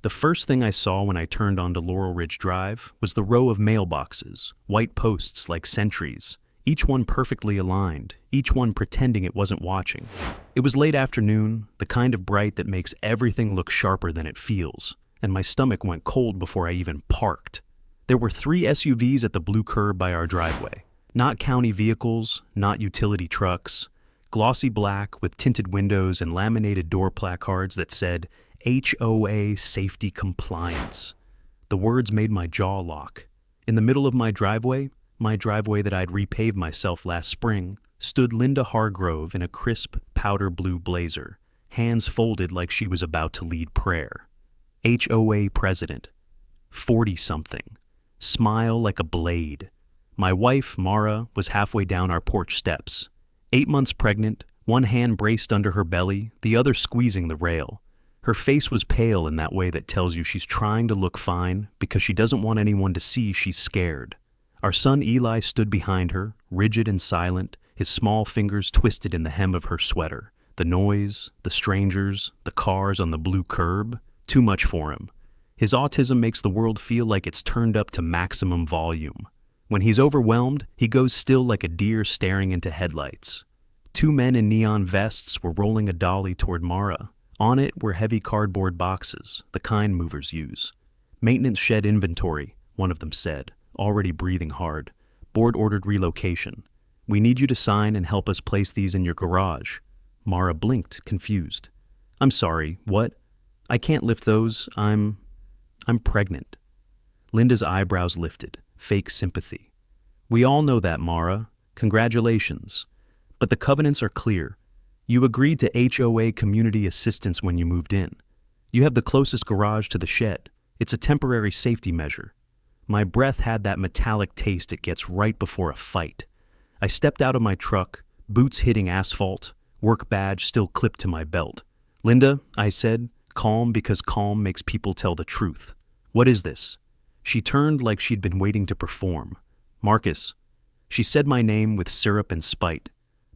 The first thing I saw when I turned onto Laurel Ridge Drive was the row of mailboxes, white posts like sentries, each one perfectly aligned, each one pretending it wasn't watching. It was late afternoon, the kind of bright that makes everything look sharper than it feels, and my stomach went cold before I even parked. There were 3 SUVs at the blue curb by our driveway. Not county vehicles, not utility trucks. Glossy black with tinted windows and laminated door placards that said HOA Safety Compliance. The words made my jaw lock. In the middle of my driveway that I'd repaved myself last spring, stood Linda Hargrove in a crisp powder blue blazer, hands folded like she was about to lead prayer. HOA president. 40-something. Smile like a blade. My wife, Mara, was halfway down our porch steps. 8 months pregnant, one hand braced under her belly, the other squeezing the rail. Her face was pale in that way that tells you she's trying to look fine because she doesn't want anyone to see she's scared. Our son Eli stood behind her, rigid and silent, his small fingers twisted in the hem of her sweater. The noise, the strangers, the cars on the blue curb, too much for him. His autism makes the world feel like it's turned up to maximum volume. When he's overwhelmed, he goes still like a deer staring into headlights. 2 men in neon vests were rolling a dolly toward Mara. On it were heavy cardboard boxes, the kind movers use. Maintenance shed inventory, one of them said, already breathing hard. Board ordered relocation. We need you to sign and help us place these in your garage. Mara blinked, confused. I'm sorry, what? I can't lift those. I'm pregnant. Linda's eyebrows lifted, fake sympathy. We all know that, Mara. Congratulations. But the covenants are clear. You agreed to HOA community assistance when you moved in. You have the closest garage to the shed. It's a temporary safety measure. My breath had that metallic taste it gets right before a fight. I stepped out of my truck, boots hitting asphalt, work badge still clipped to my belt. Linda, I said, calm because calm makes people tell the truth. What is this? She turned like she'd been waiting to perform. Marcus. She said my name with syrup and spite.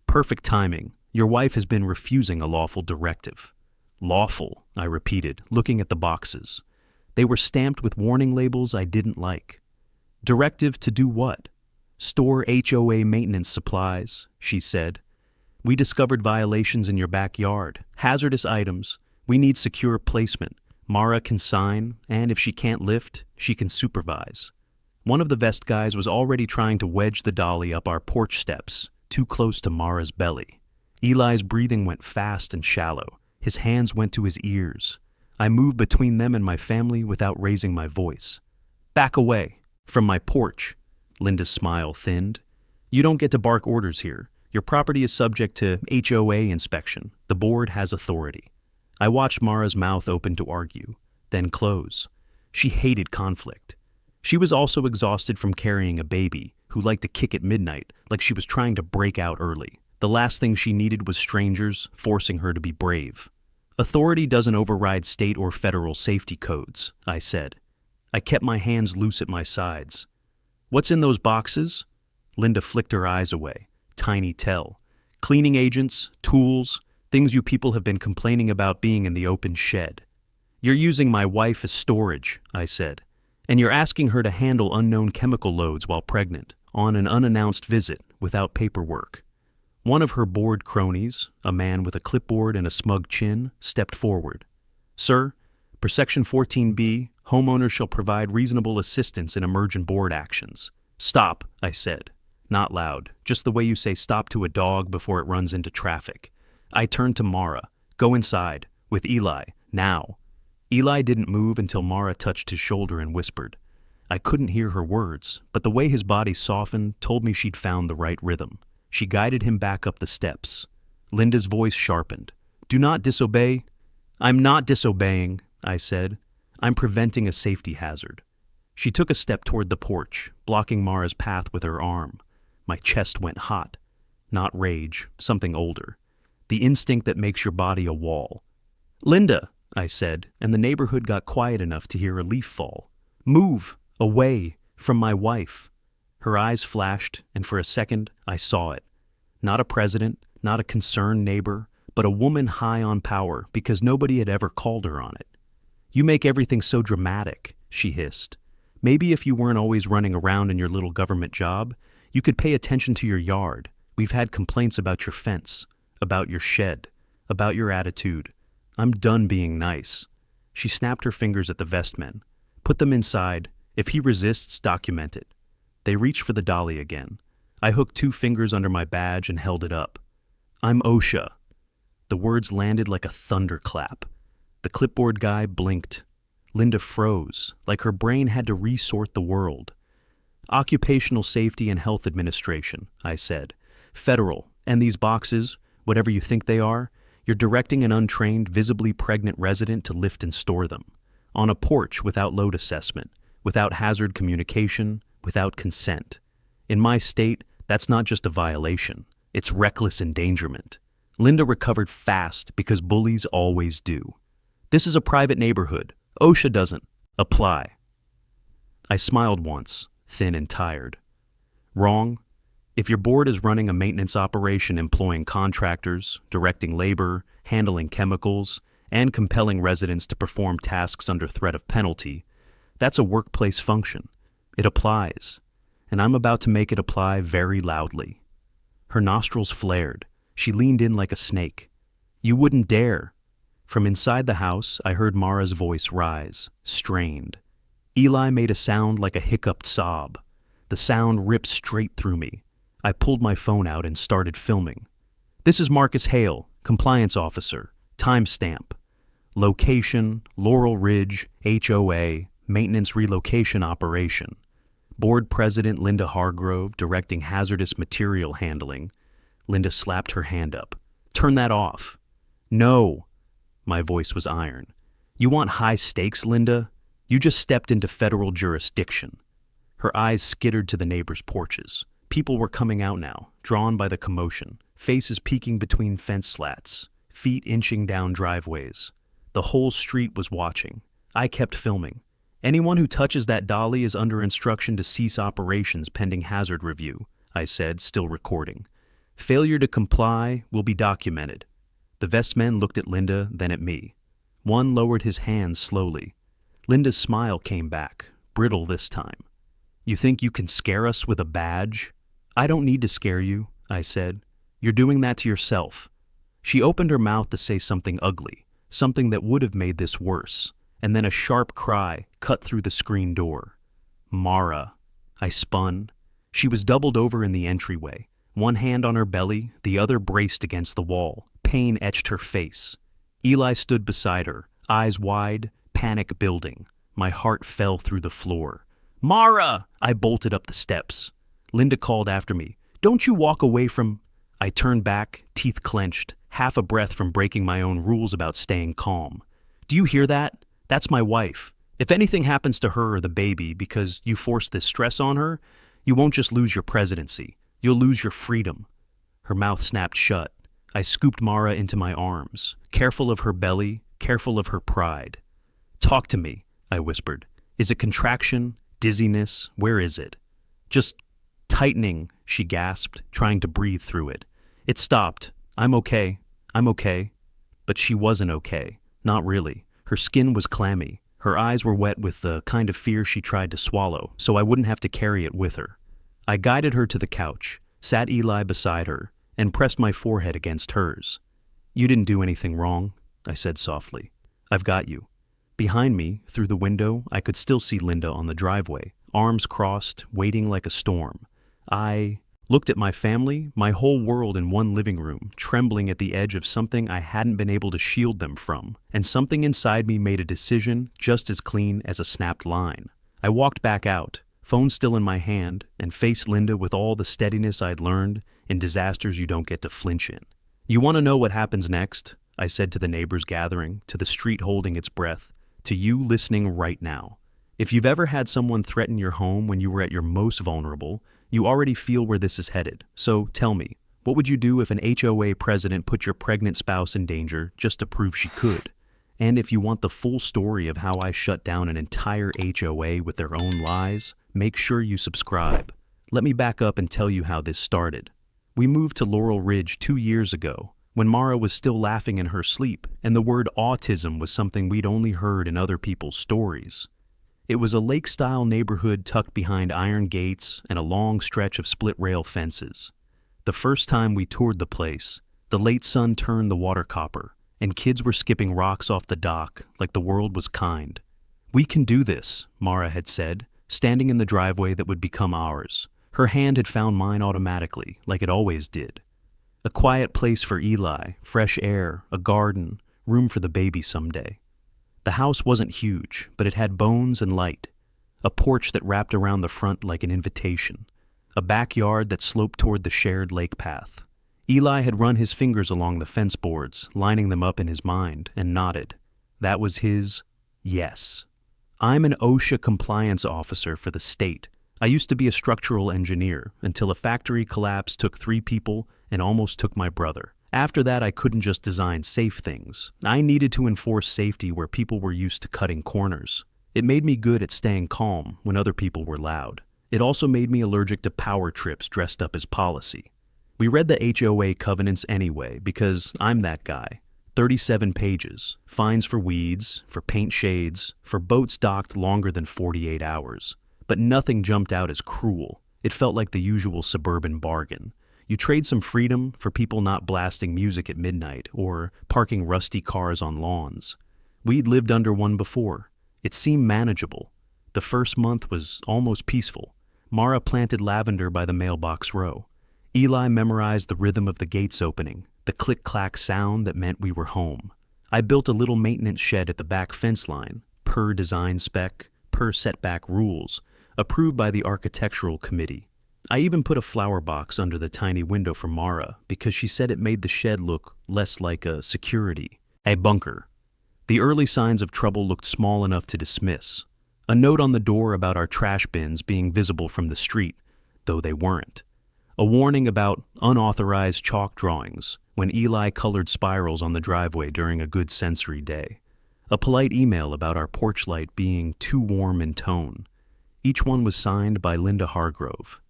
Perfect timing. Your wife has been refusing a lawful directive. Lawful, I repeated, looking at the boxes. They were stamped with warning labels I didn't like. Directive to do what? Store HOA maintenance supplies, she said. We discovered violations in your backyard, hazardous items. We need secure placement. Mara can sign, and if she can't lift, she can supervise. One of the vest guys was already trying to wedge the dolly up our porch steps, too close to Mara's belly. Eli's breathing went fast and shallow. His hands went to his ears. I moved between them and my family without raising my voice. Back away. From my porch. Linda's smile thinned. You don't get to bark orders here. Your property is subject to HOA inspection. The board has authority. I watched Mara's mouth open to argue, then close. She hated conflict. She was also exhausted from carrying a baby who liked to kick at midnight like she was trying to break out early. The last thing she needed was strangers forcing her to be brave. Authority doesn't override state or federal safety codes, I said. I kept my hands loose at my sides. What's in those boxes? Linda flicked her eyes away. Tiny tell. Cleaning agents, tools, things you people have been complaining about being in the open shed. You're using my wife as storage, I said, and you're asking her to handle unknown chemical loads while pregnant, on an unannounced visit, without paperwork. One of her board cronies, a man with a clipboard and a smug chin, stepped forward. Sir, per Section 14B, homeowners shall provide reasonable assistance in emergent board actions. Stop, I said. Not loud, just the way you say stop to a dog before it runs into traffic. I turned to Mara. Go inside. With Eli. Now. Eli didn't move until Mara touched his shoulder and whispered. I couldn't hear her words, but the way his body softened told me she'd found the right rhythm. She guided him back up the steps. Linda's voice sharpened. Do not disobey. I'm not disobeying, I said. I'm preventing a safety hazard. She took a step toward the porch, blocking Mara's path with her arm. My chest went hot. Not rage, something older. The instinct that makes your body a wall. Linda, I said, and the neighborhood got quiet enough to hear a leaf fall. Move, away, from my wife. Her eyes flashed, and for a second, I saw it. Not a president, not a concerned neighbor, but a woman high on power because nobody had ever called her on it. "You make everything so dramatic," she hissed. "Maybe if you weren't always running around in your little government job, you could pay attention to your yard. We've had complaints about your fence, about your shed, about your attitude. I'm done being nice." She snapped her fingers at the vestmen. "Put them inside. If he resists, document it." They reached for the dolly again. I hooked 2 fingers under my badge and held it up. "I'm OSHA." The words landed like a thunderclap. The clipboard guy blinked. Linda froze, like her brain had to resort the world. "Occupational Safety and Health Administration," I said. "Federal, and these boxes, whatever you think they are, you're directing an untrained, visibly pregnant resident to lift and store them. On a porch without load assessment, without hazard communication, without consent. In my state, that's not just a violation. It's reckless endangerment." Linda recovered fast because bullies always do. "This is a private neighborhood. OSHA doesn't apply." I smiled once, thin and tired. "Wrong? If your board is running a maintenance operation employing contractors, directing labor, handling chemicals, and compelling residents to perform tasks under threat of penalty, that's a workplace function. It applies, and I'm about to make it apply very loudly." Her nostrils flared. She leaned in like a snake. "You wouldn't dare." From inside the house, I heard Mara's voice rise, strained. Eli made a sound like a hiccuped sob. The sound ripped straight through me. I pulled my phone out and started filming. "This is Marcus Hale, compliance officer, timestamp. Location, Laurel Ridge, HOA, maintenance relocation operation. Board President Linda Hargrove directing hazardous material handling." Linda slapped her hand up. "Turn that off." "No." My voice was iron. "You want high stakes, Linda? You just stepped into federal jurisdiction." Her eyes skittered to the neighbors' porches. People were coming out now, drawn by the commotion, faces peeking between fence slats, feet inching down driveways. The whole street was watching. I kept filming. "Anyone who touches that dolly is under instruction to cease operations pending hazard review," I said, still recording. "Failure to comply will be documented." The vestmen looked at Linda, then at me. One lowered his hands slowly. Linda's smile came back, brittle this time. "You think you can scare us with a badge?" "I don't need to scare you," I said. "You're doing that to yourself." She opened her mouth to say something ugly, something that would have made this worse, and then a sharp cry cut through the screen door. "Mara." I spun. She was doubled over in the entryway, one hand on her belly, the other braced against the wall. Pain etched her face. Eli stood beside her, eyes wide, panic building. My heart fell through the floor. "Mara!" I bolted up the steps. Linda called after me. "Don't you walk away from—" I turned back, teeth clenched, half a breath from breaking my own rules about staying calm. "Do you hear that? That's my wife. If anything happens to her or the baby because you forced this stress on her, you won't just lose your presidency. You'll lose your freedom." Her mouth snapped shut. I scooped Mara into my arms, careful of her belly, careful of her pride. "Talk to me," I whispered. "Is it contraction? Dizziness? Where is it?" "Just tightening," she gasped, trying to breathe through it. "It stopped. I'm okay. I'm okay." But she wasn't okay. Not really. Her skin was clammy. Her eyes were wet with the kind of fear she tried to swallow, so I wouldn't have to carry it with her. I guided her to the couch, sat Eli beside her, and pressed my forehead against hers. "You didn't do anything wrong," I said softly. "I've got you." Behind me, through the window, I could still see Linda on the driveway, arms crossed, waiting like a storm. I looked at my family, my whole world in one living room, trembling at the edge of something I hadn't been able to shield them from, and something inside me made a decision just as clean as a snapped line. I walked back out, phone still in my hand, and faced Linda with all the steadiness I'd learned in disasters you don't get to flinch in. "You want to know what happens next?" I said to the neighbors gathering, to the street holding its breath, to you listening right now. If you've ever had someone threaten your home when you were at your most vulnerable, you already feel where this is headed. So tell me, what would you do if an HOA president put your pregnant spouse in danger just to prove she could? And if you want the full story of how I shut down an entire HOA with their own lies, make sure you subscribe. Let me back up and tell you how this started. We moved to Laurel Ridge 2 years ago. when Mara was still laughing in her sleep, and the word autism was something we'd only heard in other people's stories. It was a lake-style neighborhood tucked behind iron gates and a long stretch of split-rail fences. The first time we toured the place, the late sun turned the water copper, and kids were skipping rocks off the dock like the world was kind. "We can do this," Mara had said, standing in the driveway that would become ours. Her hand had found mine automatically, like it always did. A quiet place for Eli, fresh air, a garden, room for the baby someday. The house wasn't huge, but it had bones and light. A porch that wrapped around the front like an invitation. A backyard that sloped toward the shared lake path. Eli had run his fingers along the fence boards, lining them up in his mind, and nodded. That was his yes. "I'm an OSHA compliance officer for the state. I used to be a structural engineer until a factory collapse took 3 people and almost took my brother. After that, I couldn't just design safe things. I needed to enforce safety where people were used to cutting corners. It made me good at staying calm when other people were loud. It also made me allergic to power trips dressed up as policy. We read the HOA covenants anyway because I'm that guy. 37 pages, fines for weeds, for paint shades, for boats docked longer than 48 hours. But nothing jumped out as cruel. It felt like the usual suburban bargain. You trade some freedom for people not blasting music at midnight or parking rusty cars on lawns. We'd lived under one before. It seemed manageable. The first month was almost peaceful. Mara planted lavender by the mailbox row. Eli memorized the rhythm of the gates opening, the click-clack sound that meant we were home. I built a little maintenance shed at the back fence line, per design spec, per setback rules, approved by the architectural committee. I even put a flower box under the tiny window for Mara because she said it made the shed look less like a bunker. The early signs of trouble looked small enough to dismiss. A note on the door about our trash bins being visible from the street, though they weren't. A warning about unauthorized chalk drawings when Eli colored spirals on the driveway during a good sensory day. A polite email about our porch light being too warm in tone. Each one was signed by Linda Hargrove.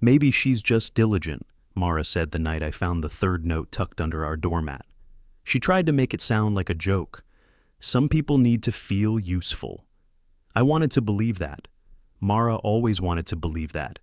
"Maybe she's just diligent," Mara said the night I found the third note tucked under our doormat. She tried to make it sound like a joke. Some people need to feel useful. I wanted to believe that. Mara always wanted to believe that.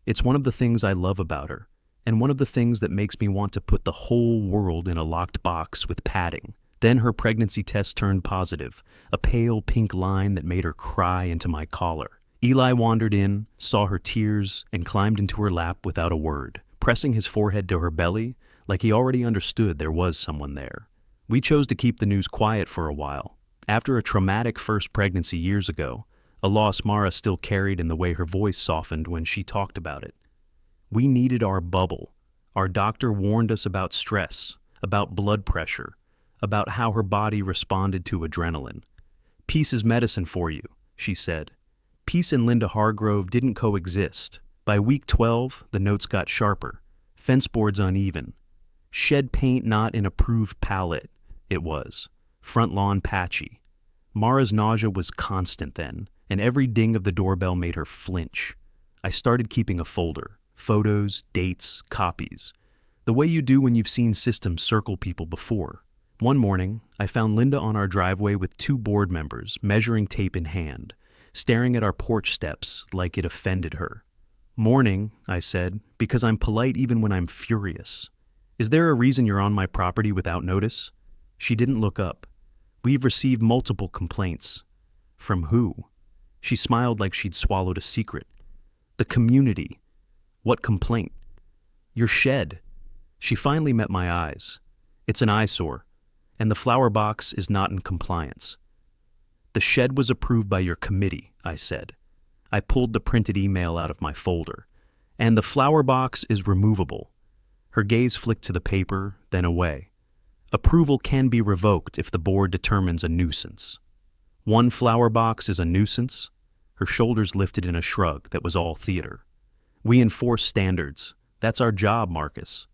It's one of the things I love about her, and one of the things that makes me want to put the whole world in a locked box with padding. Then her pregnancy test turned positive, a pale pink line that made her cry into my collar. Eli wandered in, saw her tears, and climbed into her lap without a word, pressing his forehead to her belly like he already understood there was someone there. We chose to keep the news quiet for a while. After a traumatic first pregnancy years ago, a loss Mara still carried in the way her voice softened when she talked about it. We needed our bubble. Our doctor warned us about stress, about blood pressure, about how her body responded to adrenaline. "Peace is medicine for you," she said. Peace and Linda Hargrove didn't coexist. By week 12, the notes got sharper, fence boards uneven. Shed paint not in approved palette, it was. Front lawn patchy. Mara's nausea was constant then, and every ding of the doorbell made her flinch. I started keeping a folder. Photos, dates, copies. The way you do when you've seen systems circle people before. One morning, I found Linda on our driveway with 2 board members, measuring tape in hand, staring at our porch steps like it offended her. "Morning," I said, because I'm polite even when I'm furious. "Is there a reason you're on my property without notice?" She didn't look up. "We've received multiple complaints." "From who?" She smiled like she'd swallowed a secret. "The community." "What complaint?" "Your shed." She finally met my eyes. "It's an eyesore, and the flower box is not in compliance." "The shed was approved by your committee," I said. I pulled the printed email out of my folder. "And the flower box is removable." Her gaze flicked to the paper, then away. "Approval can be revoked if the board determines a nuisance." "One flower box is a nuisance?" Her shoulders lifted in a shrug that was all theater. "We enforce standards. That's our job, Marcus."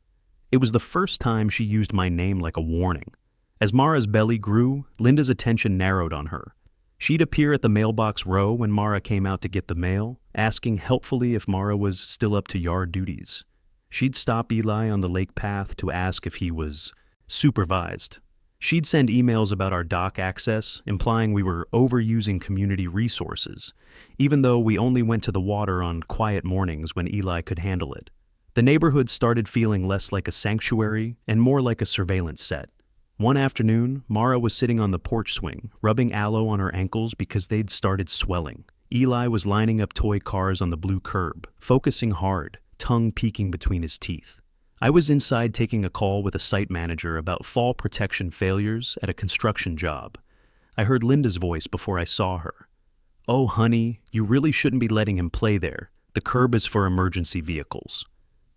It was the first time she used my name like a warning. As Mara's belly grew, Linda's attention narrowed on her. She'd appear at the mailbox row when Mara came out to get the mail, asking helpfully if Mara was still up to yard duties. She'd stop Eli on the lake path to ask if he was Supervised. She'd send emails about our dock access, implying we were overusing community resources, even though we only went to the water on quiet mornings when Eli could handle it. The neighborhood started feeling less like a sanctuary and more like a surveillance set. One afternoon, Mara was sitting on the porch swing, rubbing aloe on her ankles because they'd started swelling. Eli was lining up toy cars on the blue curb, focusing hard, tongue peeking between his teeth. I was inside taking a call with a site manager about fall protection failures at a construction job. I heard Linda's voice before I saw her. "Oh, honey, you really shouldn't be letting him play there. The curb is for emergency vehicles."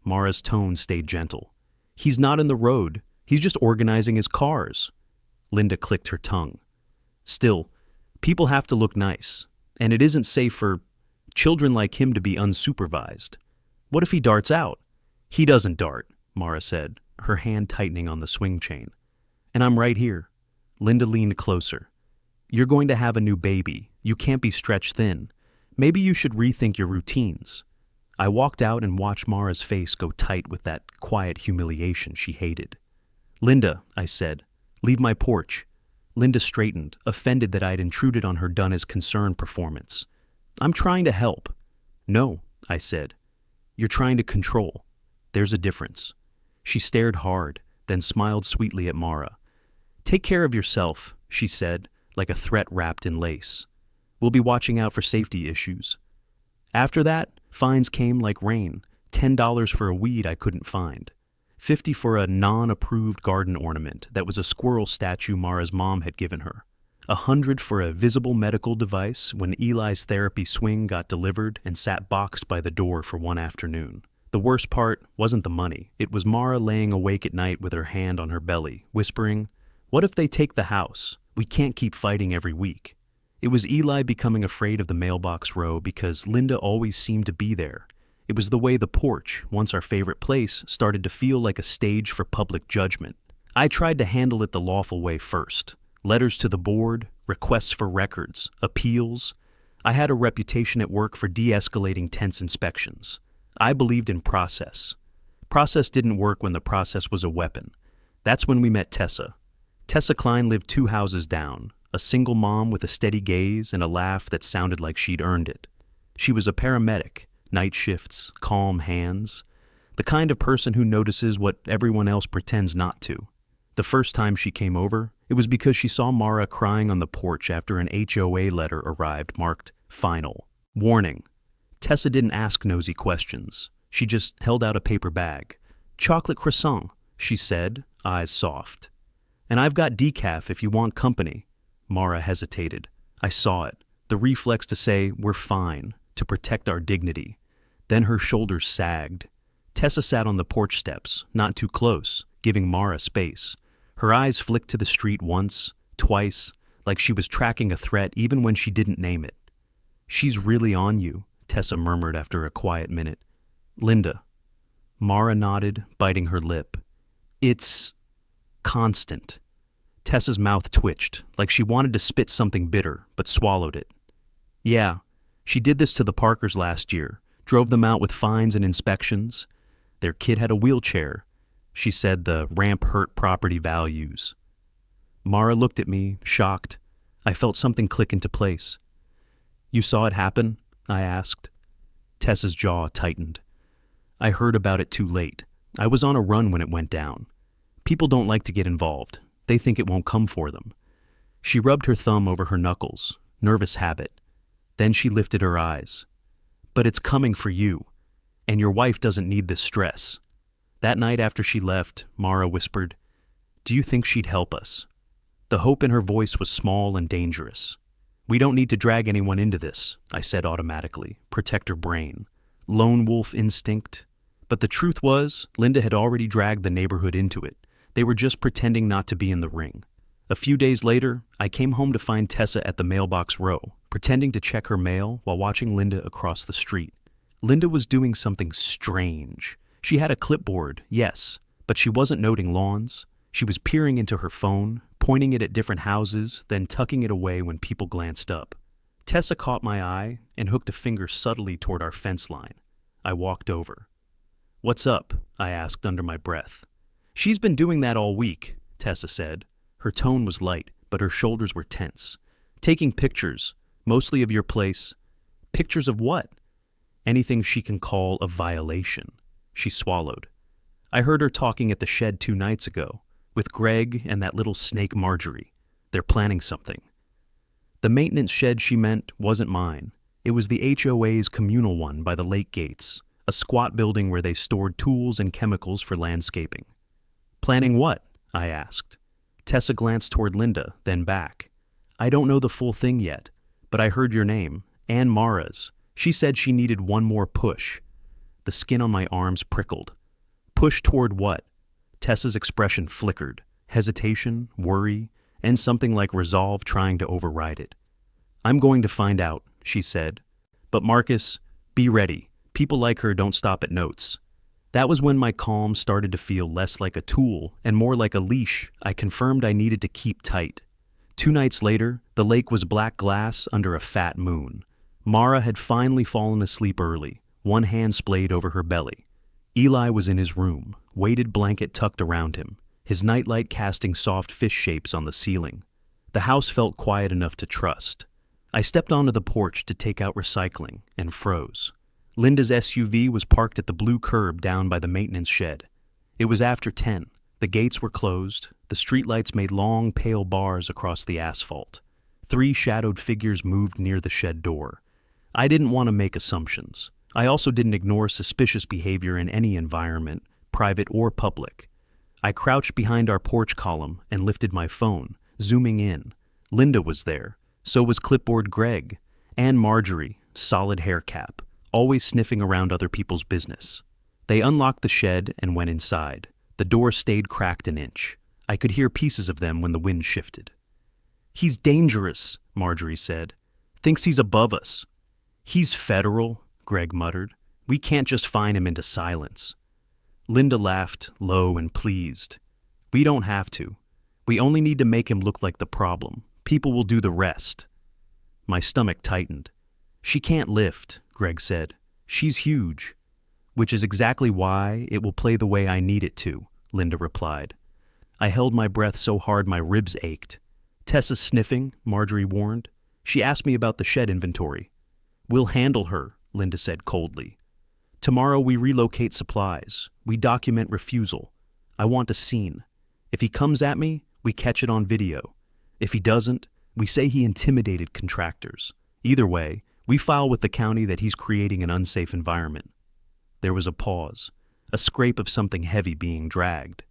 Mara's tone stayed gentle. "He's not in the road. He's just organizing his cars." Linda clicked her tongue. "Still, people have to look nice, and it isn't safe for children like him to be unsupervised. What if he darts out?" "He doesn't dart," Mara said, her hand tightening on the swing chain. "And I'm right here." Linda leaned closer. "You're going to have a new baby. You can't be stretched thin. Maybe you should rethink your routines." I walked out and watched Mara's face go tight with that quiet humiliation she hated. "Linda," I said, "leave my porch." Linda straightened, offended that I'd intruded on her done-as-concerned performance. "I'm trying to help." "No," I said. "You're trying to control. There's a difference." She stared hard, then smiled sweetly at Mara. "Take care of yourself," she said, like a threat wrapped in lace. "We'll be watching out for safety issues." After that, fines came like rain. $10 for a weed I couldn't find. $50 for a non-approved garden ornament that was a squirrel statue Mara's mom had given her. $100 for a visible medical device when Eli's therapy swing got delivered and sat boxed by the door for one afternoon. The worst part wasn't the money. It was Mara laying awake at night with her hand on her belly, whispering, "What if they take the house? We can't keep fighting every week." It was Eli becoming afraid of the mailbox row because Linda always seemed to be there. It was the way the porch, once our favorite place, started to feel like a stage for public judgment. I tried to handle it the lawful way first. Letters to the board, requests for records, appeals. I had a reputation at work for de-escalating tense inspections. I believed in process. Process didn't work when the process was a weapon. That's when we met Tessa. Tessa Klein lived 2 houses down, a single mom with a steady gaze and a laugh that sounded like she'd earned it. She was a paramedic, night shifts, calm hands, the kind of person who notices what everyone else pretends not to. The first time she came over, it was because she saw Mara crying on the porch after an HOA letter arrived marked "Final." Warning. Tessa didn't ask nosy questions. She just held out a paper bag. "Chocolate croissant," she said, eyes soft. "And I've got decaf if you want company." Mara hesitated. I saw it, the reflex to say, "We're fine," to protect our dignity. Then her shoulders sagged. Tessa sat on the porch steps, not too close, giving Mara space. Her eyes flicked to the street once, twice, like she was tracking a threat even when she didn't name it. "She's really on you," Tessa murmured after a quiet minute. "Linda." Mara nodded, biting her lip. "It's constant." Tessa's mouth twitched, like she wanted to spit something bitter, but swallowed it. "Yeah, she did this to the Parkers last year, drove them out with fines and inspections. Their kid had a wheelchair. She said the ramp hurt property values." Mara looked at me, shocked. I felt something click into place. "You saw it happen?" I asked. Tessa's jaw tightened. "I heard about it too late. I was on a run when it went down. People don't like to get involved. They think it won't come for them." She rubbed her thumb over her knuckles, nervous habit. Then she lifted her eyes. "But it's coming for you, and your wife doesn't need this stress." That night after she left, Mara whispered, "Do you think she'd help us?" The hope in her voice was small and dangerous. "We don't need to drag anyone into this," I said automatically, protect her brain. Lone wolf instinct. But the truth was, Linda had already dragged the neighborhood into it. They were just pretending not to be in the ring. A few days later, I came home to find Tessa at the mailbox row, pretending to check her mail while watching Linda across the street. Linda was doing something strange. She had a clipboard, yes, but she wasn't noting lawns. She was peering into her phone, pointing it at different houses, then tucking it away when people glanced up. Tessa caught my eye and hooked a finger subtly toward our fence line. I walked over. "What's up?" I asked under my breath. "She's been doing that all week. Tessa said. Her tone was light, but her shoulders were tense. Taking pictures, mostly of your place. Pictures of what? Anything she can call a violation. She swallowed. I heard her talking at the shed 2 nights ago, with Greg and that little snake Marjorie. They're planning something. The maintenance shed she meant wasn't mine. It was the HOA's communal one by the lake gates, a squat building where they stored tools and chemicals for landscaping. Planning what? I asked. Tessa glanced toward Linda, then back. I don't know the full thing yet, but I heard your name, and Mara's. She said she needed one more push. The skin on my arms prickled. Push toward what? Tessa's expression flickered. Hesitation, worry, and something like resolve trying to override it. I'm going to find out, she said. But Marcus, be ready. People like her don't stop at notes. That was when my calm started to feel less like a tool and more like a leash I confirmed I needed to keep tight. 2 nights later, the lake was black glass under a fat moon. Mara had finally fallen asleep early, one hand splayed over her belly. Eli was in his room, weighted blanket tucked around him, his nightlight casting soft fish shapes on the ceiling. The house felt quiet enough to trust. I stepped onto the porch to take out recycling and froze. Linda's SUV was parked at the blue curb down by the maintenance shed. It was after 10. The gates were closed. The streetlights made long, pale bars across the asphalt. 3 shadowed figures moved near the shed door. I didn't want to make assumptions. I also didn't ignore suspicious behavior in any environment, private or public. I crouched behind our porch column and lifted my phone, zooming in. Linda was there. So was clipboard Greg. And Marjorie, solid hair cap, always sniffing around other people's business. They unlocked the shed and went inside. The door stayed cracked an inch. I could hear pieces of them when the wind shifted. He's dangerous, Marjorie said. Thinks he's above us. He's federal, Greg muttered. We can't just fine him into silence. Linda laughed, low and pleased. We don't have to. We only need to make him look like the problem. People will do the rest. My stomach tightened. She can't lift, Greg said. She's huge. Which is exactly why it will play the way I need it to, Linda replied. I held my breath so hard my ribs ached. Tessa's sniffing, Marjorie warned. She asked me about the shed inventory. We'll handle her, Linda said coldly. Tomorrow we relocate supplies. We document refusal. I want a scene. If he comes at me, we catch it on video. If he doesn't, we say he intimidated contractors. Either way, we file with the county that he's creating an unsafe environment. There was a pause, a scrape of something heavy being dragged.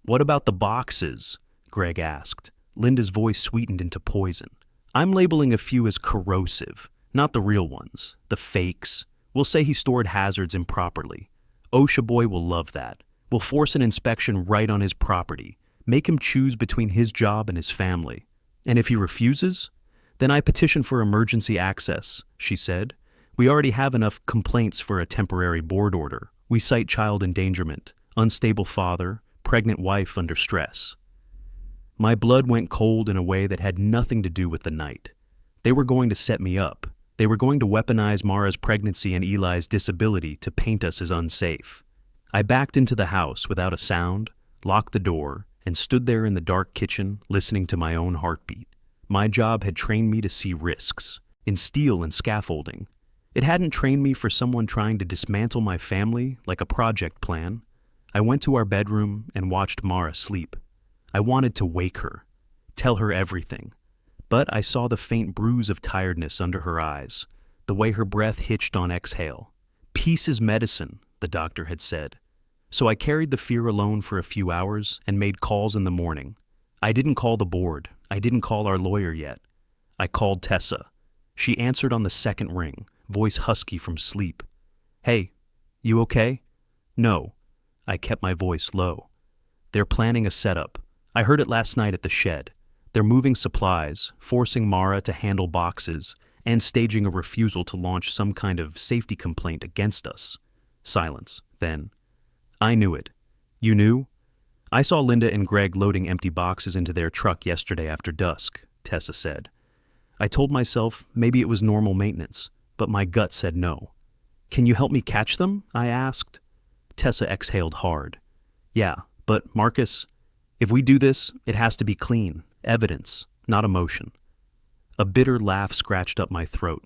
What about the boxes? Greg asked. Linda's voice sweetened into poison. I'm labeling a few as corrosive, not the real ones, the fakes. We'll say he stored hazards improperly. OSHA boy will love that. We'll force an inspection right on his property, make him choose between his job and his family. And if he refuses, then I petition for emergency access, she said. We already have enough complaints for a temporary board order. We cite child endangerment, unstable father, pregnant wife under stress. My blood went cold in a way that had nothing to do with the night. They were going to set me up. They were going to weaponize Mara's pregnancy and Eli's disability to paint us as unsafe. I backed into the house without a sound, locked the door, and stood there in the dark kitchen listening to my own heartbeat. My job had trained me to see risks, in steel and scaffolding. It hadn't trained me for someone trying to dismantle my family like a project plan. I went to our bedroom and watched Mara sleep. I wanted to wake her, tell her everything. But I saw the faint bruise of tiredness under her eyes, the way her breath hitched on exhale. Peace is medicine, the doctor had said. So I carried the fear alone for a few hours and made calls in the morning. I didn't call the board. I didn't call our lawyer yet. I called Tessa. She answered on the second ring, voice husky from sleep. Hey, you okay? No. I kept my voice low. They're planning a setup. I heard it last night at the shed. They're moving supplies, forcing Mara to handle boxes, and staging a refusal to launch some kind of safety complaint against us. Silence. Then, I knew it. You knew? I saw Linda and Greg loading empty boxes into their truck yesterday after dusk, Tessa said. I told myself maybe it was normal maintenance, but my gut said no. Can you help me catch them? I asked. Tessa exhaled hard. Yeah, but Marcus, If we do this, it has to be clean, evidence, not emotion. A bitter laugh scratched up my throat.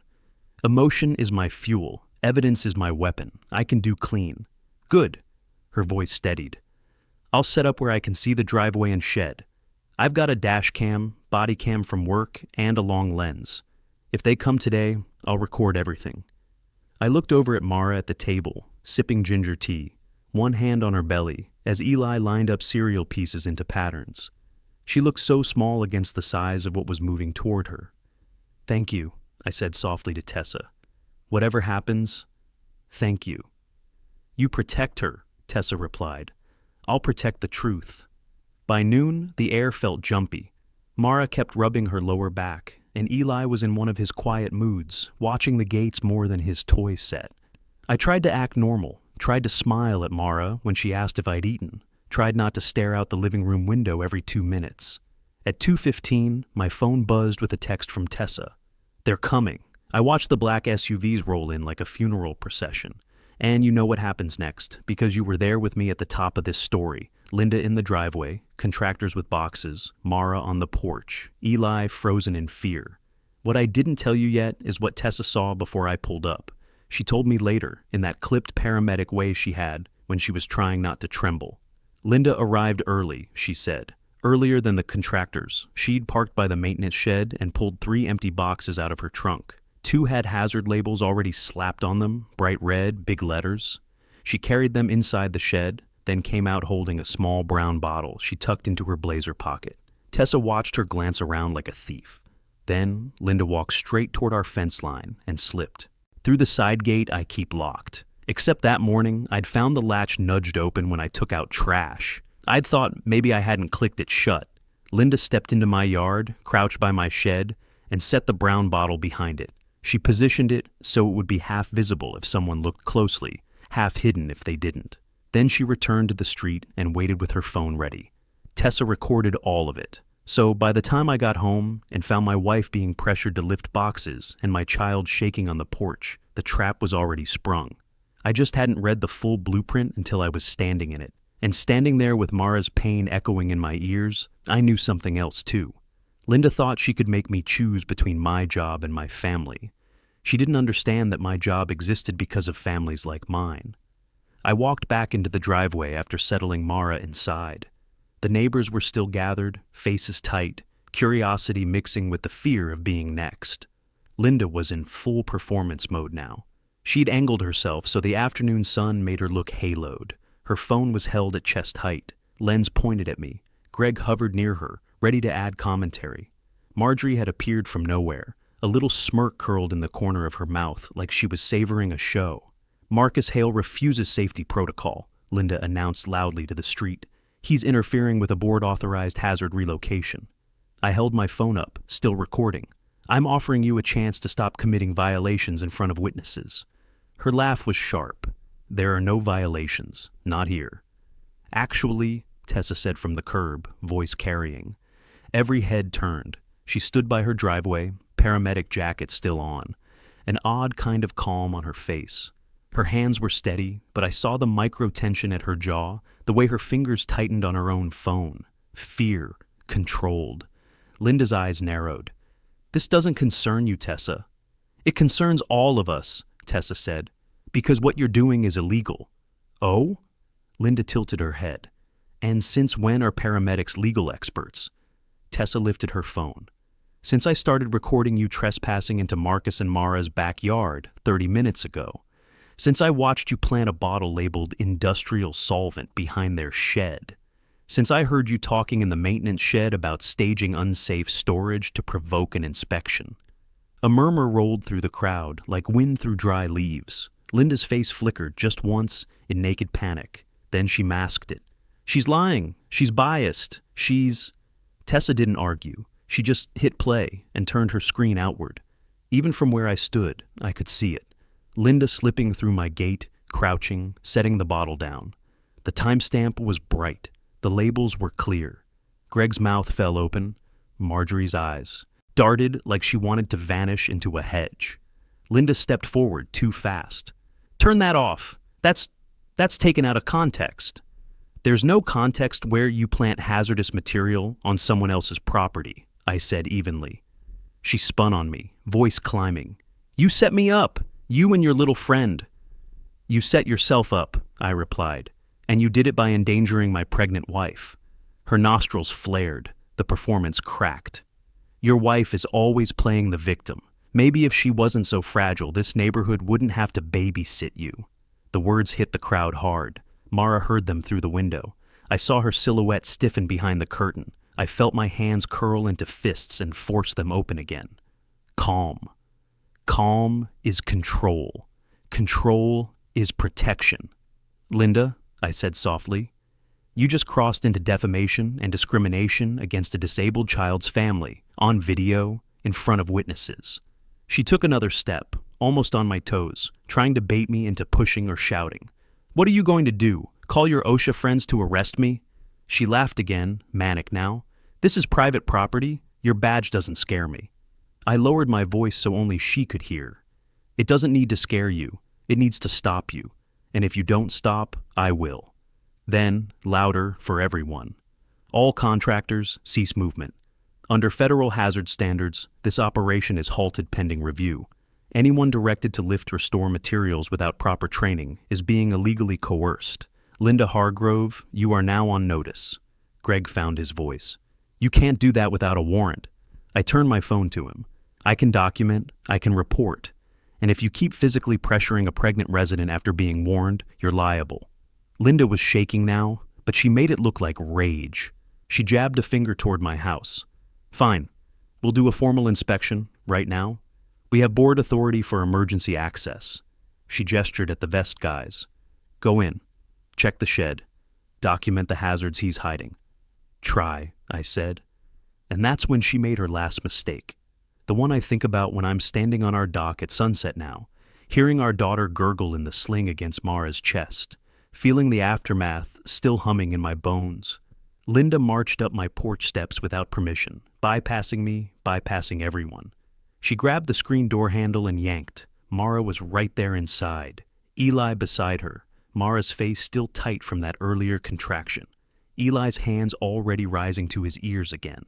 Emotion is my fuel. Evidence is my weapon. I can do clean. Good. Her voice steadied. I'll set up where I can see the driveway and shed. I've got a dash cam, body cam from work, and a long lens. If they come today, I'll record everything. I looked over at Mara at the table, sipping ginger tea, one hand on her belly, as Eli lined up cereal pieces into patterns. She looked so small against the size of what was moving toward her. Thank you, I said softly to Tessa. Whatever happens, thank you. You protect her, Tessa replied. I'll protect the truth. By noon, the air felt jumpy. Mara kept rubbing her lower back, and Eli was in one of his quiet moods, watching the gates more than his toy set. I tried to act normal, tried to smile at Mara when she asked if I'd eaten, tried not to stare out the living room window every 2 minutes. At 2:15, my phone buzzed with a text from Tessa. They're coming. I watched the black SUVs roll in like a funeral procession. And you know what happens next, because you were there with me at the top of this story. Linda in the driveway, contractors with boxes, Mara on the porch, Eli frozen in fear. What I didn't tell you yet is what Tessa saw before I pulled up. She told me later, in that clipped paramedic way she had when she was trying not to tremble. Linda arrived early, she said. Earlier than the contractors. She'd parked by the maintenance shed and pulled 3 empty boxes out of her trunk. 2 had hazard labels already slapped on them, bright red, big letters. She carried them inside the shed, then came out holding a small brown bottle she tucked into her blazer pocket. Tessa watched her glance around like a thief. Then Linda walked straight toward our fence line and slipped. Through the side gate I keep locked. Except that morning, I'd found the latch nudged open when I took out trash. I'd thought maybe I hadn't clicked it shut. Linda stepped into my yard, crouched by my shed, and set the brown bottle behind it. She positioned it so it would be half visible if someone looked closely, half hidden if they didn't. Then she returned to the street and waited with her phone ready. Tessa recorded all of it. So by the time I got home and found my wife being pressured to lift boxes and my child shaking on the porch, the trap was already sprung. I just hadn't read the full blueprint until I was standing in it. And standing there with Mara's pain echoing in my ears, I knew something else too. Linda thought she could make me choose between my job and my family. She didn't understand that my job existed because of families like mine. I walked back into the driveway after settling Mara inside. The neighbors were still gathered, faces tight, curiosity mixing with the fear of being next. Linda was in full performance mode now. She'd angled herself so the afternoon sun made her look haloed. Her phone was held at chest height. Lens pointed at me. Greg hovered near her, ready to add commentary. Marjorie had appeared from nowhere. A little smirk curled in the corner of her mouth, like she was savoring a show. Marcus Hale refuses safety protocol, Linda announced loudly to the street. He's interfering with a board-authorized hazard relocation. I held my phone up, still recording. I'm offering you a chance to stop committing violations in front of witnesses. Her laugh was sharp. There are no violations, not here. Actually, Tessa said from the curb, voice carrying. Every head turned. She stood by her driveway, paramedic jacket still on, an odd kind of calm on her face. Her hands were steady, but I saw the micro-tension at her jaw, the way her fingers tightened on her own phone. Fear, controlled. Linda's eyes narrowed. This doesn't concern you, Tessa. It concerns all of us, Tessa said, because what you're doing is illegal. Oh? Linda tilted her head. And since when are paramedics legal experts? Tessa lifted her phone. Since I started recording you trespassing into Marcus and Mara's backyard 30 minutes ago. Since I watched you plant a bottle labeled industrial solvent behind their shed. Since I heard you talking in the maintenance shed about staging unsafe storage to provoke an inspection. A murmur rolled through the crowd like wind through dry leaves. Linda's face flickered just once in naked panic. Then she masked it. She's lying. She's biased. Tessa didn't argue. She just hit play and turned her screen outward. Even from where I stood, I could see it. Linda slipping through my gate, crouching, setting the bottle down. The timestamp was bright. The labels were clear. Greg's mouth fell open. Marjorie's eyes darted like she wanted to vanish into a hedge. Linda stepped forward too fast. Turn that off. That's taken out of context. There's no context where you plant hazardous material on someone else's property, I said evenly. She spun on me, voice climbing. You set me up, you and your little friend. You set yourself up, I replied, and you did it by endangering my pregnant wife. Her nostrils flared, the performance cracked. Your wife is always playing the victim. Maybe if she wasn't so fragile, this neighborhood wouldn't have to babysit you. The words hit the crowd hard. Mara heard them through the window. I saw her silhouette stiffen behind the curtain. I felt my hands curl into fists and force them open again. Calm. Calm is control. Control is protection. Linda, I said softly, you just crossed into defamation and discrimination against a disabled child's family, on video, in front of witnesses. She took another step, almost on my toes, trying to bait me into pushing or shouting. What are you going to do? Call your OSHA friends to arrest me? She laughed again, manic now. This is private property. Your badge doesn't scare me. I lowered my voice so only she could hear. It doesn't need to scare you. It needs to stop you. And if you don't stop, I will. Then, louder for everyone. All contractors, cease movement. Under federal hazard standards, this operation is halted pending review. Anyone directed to lift or store materials without proper training is being illegally coerced. Linda Hargrove, you are now on notice. Greg found his voice. You can't do that without a warrant. I turned my phone to him. I can document, I can report. And if you keep physically pressuring a pregnant resident after being warned, you're liable. Linda was shaking now, but she made it look like rage. She jabbed a finger toward my house. Fine. We'll do a formal inspection, right now. We have board authority for emergency access. She gestured at the vest guys. Go in. Check the shed. Document the hazards he's hiding. Try, I said. And that's when she made her last mistake. The one I think about when I'm standing on our dock at sunset now, hearing our daughter gurgle in the sling against Mara's chest, feeling the aftermath still humming in my bones. Linda marched up my porch steps without permission, bypassing me, bypassing everyone. She grabbed the screen door handle and yanked. Mara was right there inside. Eli beside her, Mara's face still tight from that earlier contraction. Eli's hands already rising to his ears again.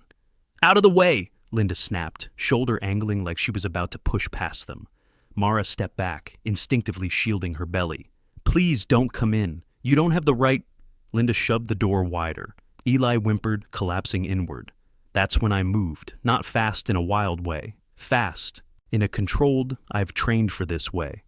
Out of the way, Linda snapped, shoulder angling like she was about to push past them. Mara stepped back, instinctively shielding her belly. Please don't come in. You don't have the right. Linda shoved the door wider. Eli whimpered, collapsing inward. That's when I moved, not fast in a wild way. Fast, in a controlled, I've trained for this way.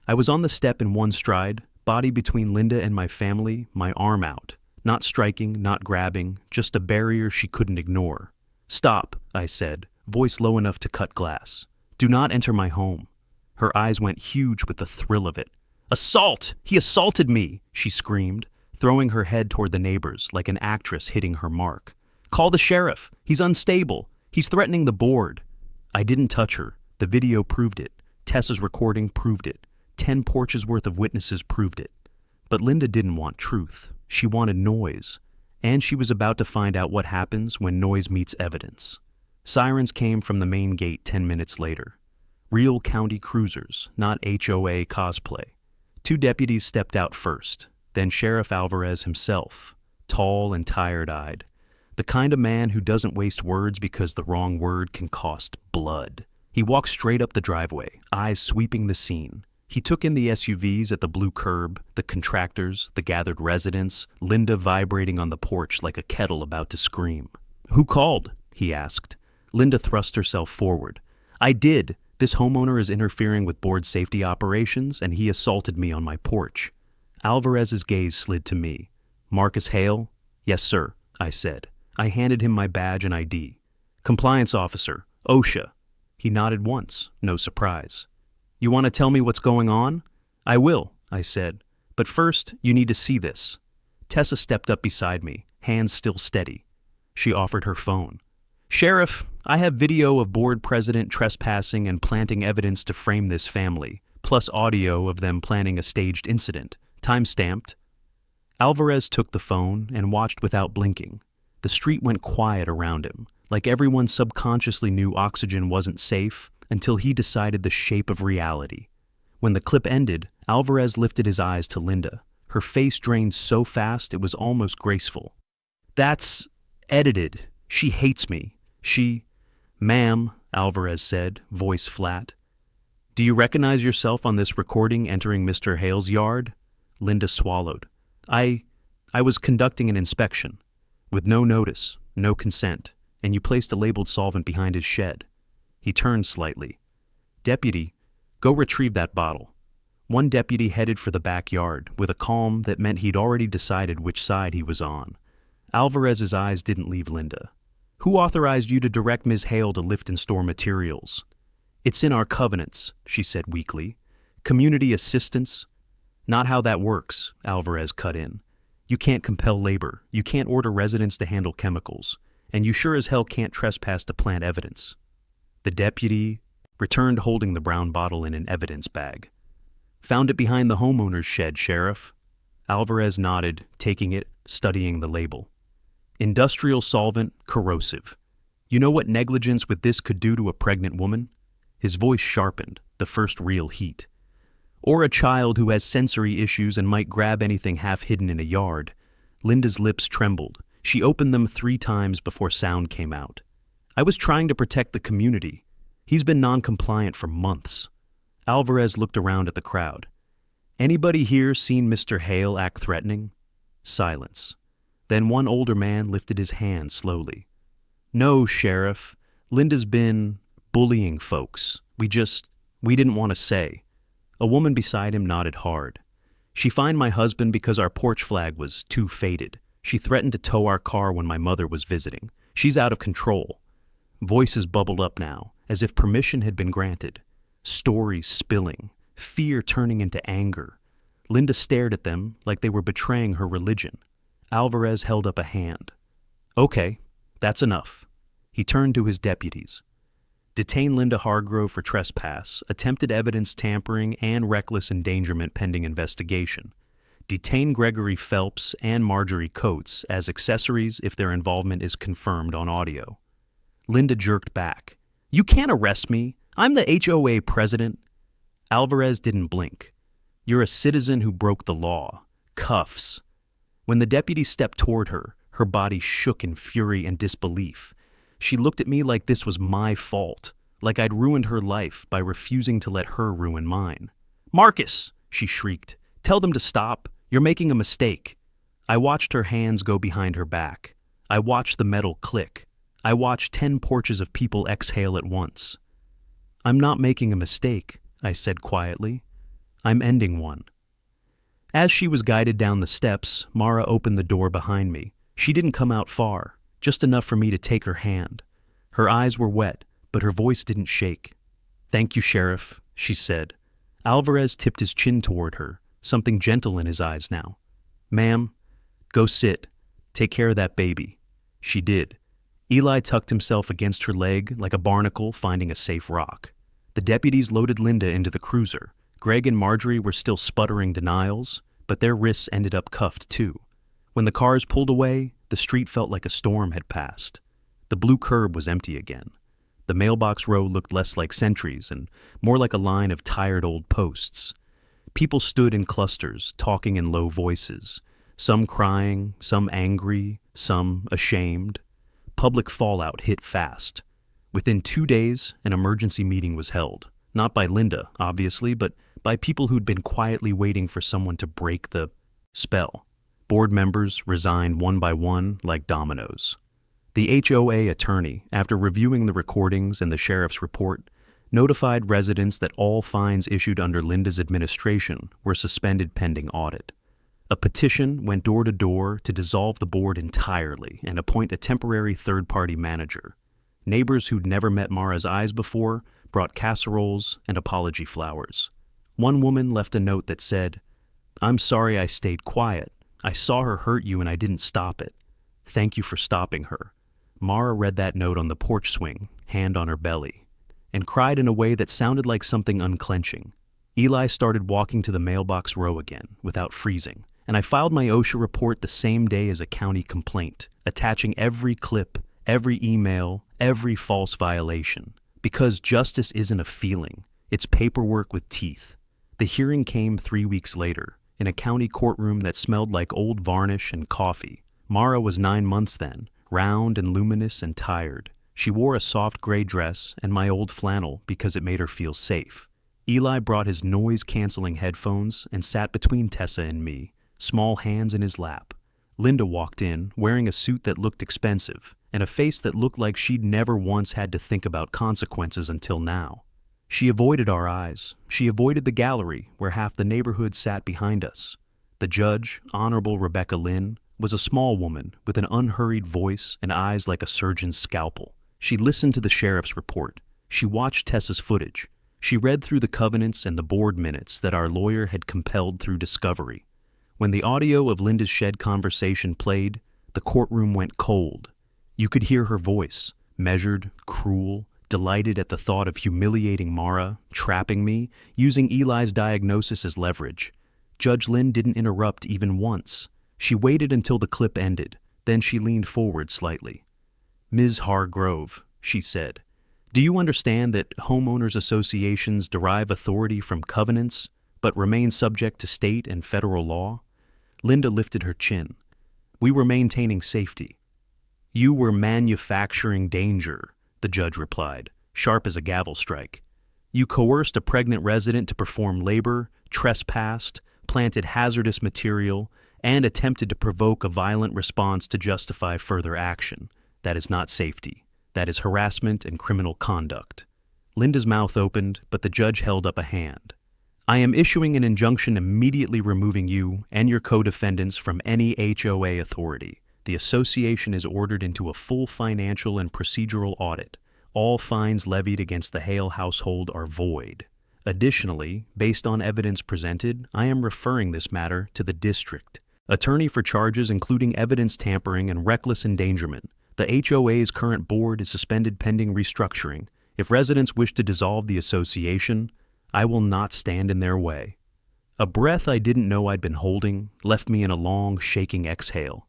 I was on the step in one stride, body between Linda and my family, my arm out. Not striking, not grabbing, just a barrier she couldn't ignore. Stop, I said, voice low enough to cut glass. Do not enter my home. Her eyes went huge with the thrill of it. Assault! He assaulted me, she screamed, throwing her head toward the neighbors like an actress hitting her mark. Call the sheriff. He's unstable. He's threatening the board. I didn't touch her. The video proved it. Tessa's recording proved it. 10 porches worth of witnesses proved it. But Linda didn't want truth. She wanted noise. And she was about to find out what happens when noise meets evidence. Sirens came from the main gate 10 minutes later. Real county cruisers, not HOA cosplay. 2 deputies stepped out first, then Sheriff Alvarez himself, tall and tired-eyed. The kind of man who doesn't waste words because the wrong word can cost blood. He walked straight up the driveway, eyes sweeping the scene. He took in the SUVs at the blue curb, the contractors, the gathered residents, Linda vibrating on the porch like a kettle about to scream. Who called? He asked. Linda thrust herself forward. I did. This homeowner is interfering with board safety operations, and he assaulted me on my porch. Alvarez's gaze slid to me. Marcus Hale? Yes, sir, I said. I handed him my badge and ID. Compliance officer, OSHA. He nodded once, no surprise. You want to tell me what's going on? I will, I said. But first, you need to see this. Tessa stepped up beside me, hands still steady. She offered her phone. Sheriff, I have video of board president trespassing and planting evidence to frame this family, plus audio of them planning a staged incident, time-stamped. Alvarez took the phone and watched without blinking. The street went quiet around him, like everyone subconsciously knew oxygen wasn't safe until he decided the shape of reality. When the clip ended, Alvarez lifted his eyes to Linda. Her face drained so fast it was almost graceful. "That's edited. She hates me. Ma'am," Alvarez said, voice flat. "Do you recognize yourself on this recording entering Mr. Hale's yard?" Linda swallowed. I was conducting an inspection. With no notice, no consent, and you placed a labeled solvent behind his shed." He turned slightly. "Deputy, go retrieve that bottle." One deputy headed for the backyard, with a calm that meant he'd already decided which side he was on. Alvarez's eyes didn't leave Linda. "Who authorized you to direct Ms. Hale to lift and store materials?" "It's in our covenants," she said weakly. "Community assistance." "Not how that works," Alvarez cut in. "You can't compel labor, you can't order residents to handle chemicals, and you sure as hell can't trespass to plant evidence." The deputy returned holding the brown bottle in an evidence bag. "Found it behind the homeowner's shed, Sheriff." Alvarez nodded, taking it, studying the label. "Industrial solvent, corrosive. You know what negligence with this could do to a pregnant woman?" His voice sharpened, the first real heat. "Or a child who has sensory issues and might grab anything half hidden in a yard." Linda's lips trembled. She opened them 3 times before sound came out. "I was trying to protect the community. He's been non-compliant for months." Alvarez looked around at the crowd. "Anybody here seen Mr. Hale act threatening?" Silence. Then one older man lifted his hand slowly. "No, Sheriff. Linda's been bullying folks. We didn't want to say." A woman beside him nodded hard. "She fined my husband because our porch flag was too faded. She threatened to tow our car when my mother was visiting. She's out of control." Voices bubbled up now, as if permission had been granted. Stories spilling, fear turning into anger. Linda stared at them like they were betraying her religion. Alvarez held up a hand. "Okay, that's enough." He turned to his deputies. "Detain Linda Hargrove for trespass, attempted evidence tampering, and reckless endangerment pending investigation. Detain Gregory Phelps and Marjorie Coates as accessories if their involvement is confirmed on audio." Linda jerked back. "You can't arrest me. I'm the HOA president." Alvarez didn't blink. "You're a citizen who broke the law. Cuffs." When the deputy stepped toward her, her body shook in fury and disbelief. She looked at me like this was my fault, like I'd ruined her life by refusing to let her ruin mine. "Marcus!" she shrieked. "Tell them to stop. You're making a mistake." I watched her hands go behind her back. I watched the metal click. I watched 10 porches of people exhale at once. "I'm not making a mistake," I said quietly. "I'm ending one." As she was guided down the steps, Mara opened the door behind me. She didn't come out far, just enough for me to take her hand. Her eyes were wet, but her voice didn't shake. "Thank you, Sheriff," she said. Alvarez tipped his chin toward her, something gentle in his eyes now. "Ma'am, go sit. Take care of that baby." She did. Eli tucked himself against her leg like a barnacle finding a safe rock. The deputies loaded Linda into the cruiser. Greg and Marjorie were still sputtering denials, but their wrists ended up cuffed too. When the cars pulled away, the street felt like a storm had passed. The blue curb was empty again. The mailbox row looked less like sentries and more like a line of tired old posts. People stood in clusters, talking in low voices, some crying, some angry, some ashamed. Public fallout hit fast. Within 2 days, an emergency meeting was held. Not by Linda, obviously, but by people who'd been quietly waiting for someone to break the spell. Board members resigned one by one like dominoes. The HOA attorney, after reviewing the recordings and the sheriff's report, notified residents that all fines issued under Linda's administration were suspended pending audit. A petition went door to door to dissolve the board entirely and appoint a temporary third-party manager. Neighbors who'd never met Mara's eyes before brought casseroles and apology flowers. One woman left a note that said, "I'm sorry I stayed quiet. I saw her hurt you and I didn't stop it. Thank you for stopping her." Mara read that note on the porch swing, hand on her belly, and cried in a way that sounded like something unclenching. Eli started walking to the mailbox row again, without freezing, and I filed my OSHA report the same day as a county complaint, attaching every clip, every email, every false violation. Because justice isn't a feeling, it's paperwork with teeth. The hearing came 3 weeks later. in a county courtroom that smelled like old varnish and coffee. Mara was 9 months then, round and luminous and tired. She wore a soft gray dress and my old flannel because it made her feel safe. Eli brought his noise-canceling headphones and sat between Tessa and me, small hands in his lap. Linda walked in, wearing a suit that looked expensive, and a face that looked like she'd never once had to think about consequences until now. She avoided our eyes. She avoided the gallery, where half the neighborhood sat behind us. The judge, Honorable Rebecca Lynn, was a small woman with an unhurried voice and eyes like a surgeon's scalpel. She listened to the sheriff's report. She watched Tessa's footage. She read through the covenants and the board minutes that our lawyer had compelled through discovery. When the audio of Linda's shed conversation played, the courtroom went cold. You could hear her voice, measured, cruel, delighted at the thought of humiliating Mara, trapping me, using Eli's diagnosis as leverage. Judge Lynn didn't interrupt even once. She waited until the clip ended, then she leaned forward slightly. "Ms. Hargrove," she said, "do you understand that homeowners associations derive authority from covenants, but remain subject to state and federal law?" Linda lifted her chin. "We were maintaining safety." "You were manufacturing danger," the judge replied, sharp as a gavel strike. "You coerced a pregnant resident to perform labor, trespassed, planted hazardous material, and attempted to provoke a violent response to justify further action. That is not safety. That is harassment and criminal conduct." Linda's mouth opened, but the judge held up a hand. "I am issuing an injunction immediately removing you and your co-defendants from any HOA authority. The association is ordered into a full financial and procedural audit. All fines levied against the Hale household are void. Additionally, based on evidence presented, I am referring this matter to the district attorney for charges including evidence tampering and reckless endangerment. The HOA's current board is suspended pending restructuring. If residents wish to dissolve the association, I will not stand in their way." A breath I didn't know I'd been holding left me in a long, shaking exhale.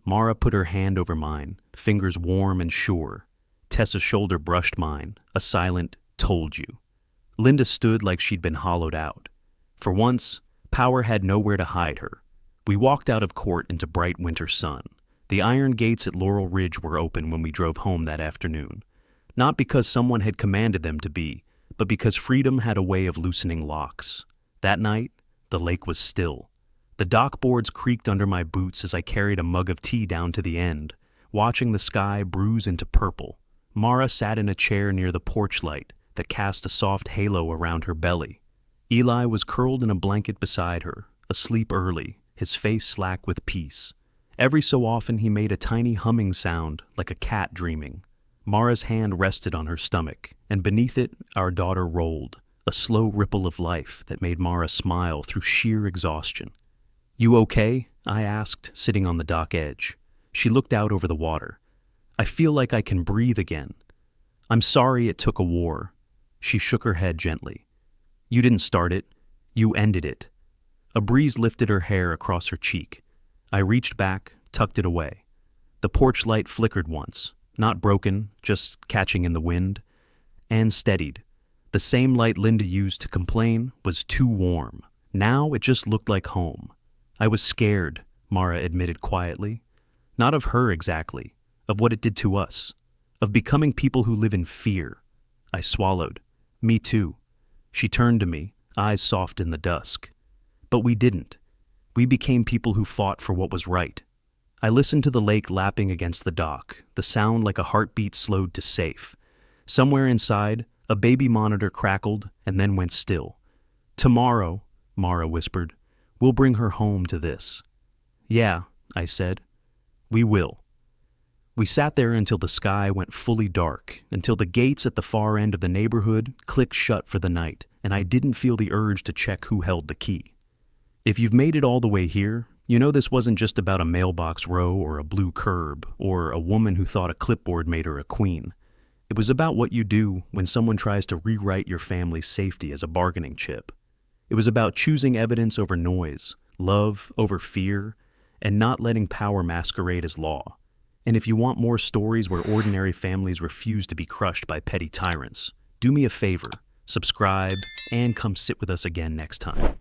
Mara put her hand over mine, fingers warm and sure. Tessa's shoulder brushed mine, a silent, "told you." Linda stood like she'd been hollowed out. For once, power had nowhere to hide her. We walked out of court into bright winter sun. The iron gates at Laurel Ridge were open when we drove home that afternoon. Not because someone had commanded them to be, but because freedom had a way of loosening locks. That night, the lake was still. The dock boards creaked under my boots as I carried a mug of tea down to the end, watching the sky bruise into purple. Mara sat in a chair near the porch light that cast a soft halo around her belly. Eli was curled in a blanket beside her, asleep early, his face slack with peace. Every so often he made a tiny humming sound like a cat dreaming. Mara's hand rested on her stomach, and beneath it our daughter rolled, a slow ripple of life that made Mara smile through sheer exhaustion. "You okay?" I asked, sitting on the dock edge. She looked out over the water. "I feel like I can breathe again." "I'm sorry it took a war." She shook her head gently. "You didn't start it. You ended it." A breeze lifted her hair across her cheek. I reached back, tucked it away. The porch light flickered once, not broken, just catching in the wind, and steadied. The same light Linda used to complain was too warm. Now it just looked like home. "I was scared," Mara admitted quietly. "Not of her exactly, of what it did to us, of becoming people who live in fear." I swallowed. "Me too." She turned to me, eyes soft in the dusk. "But we didn't. We became people who fought for what was right." I listened to the lake lapping against the dock, the sound like a heartbeat slowed to safe. Somewhere inside, a baby monitor crackled and then went still. "Tomorrow," Mara whispered, "we'll bring her home to this." "Yeah," I said. "We will." We sat there until the sky went fully dark, until the gates at the far end of the neighborhood clicked shut for the night, and I didn't feel the urge to check who held the key. If you've made it all the way here, you know this wasn't just about a mailbox row or a blue curb or a woman who thought a clipboard made her a queen. It was about what you do when someone tries to rewrite your family's safety as a bargaining chip. It was about choosing evidence over noise, love over fear, and not letting power masquerade as law. And if you want more stories where ordinary families refuse to be crushed by petty tyrants, do me a favor, subscribe, and come sit with us again next time.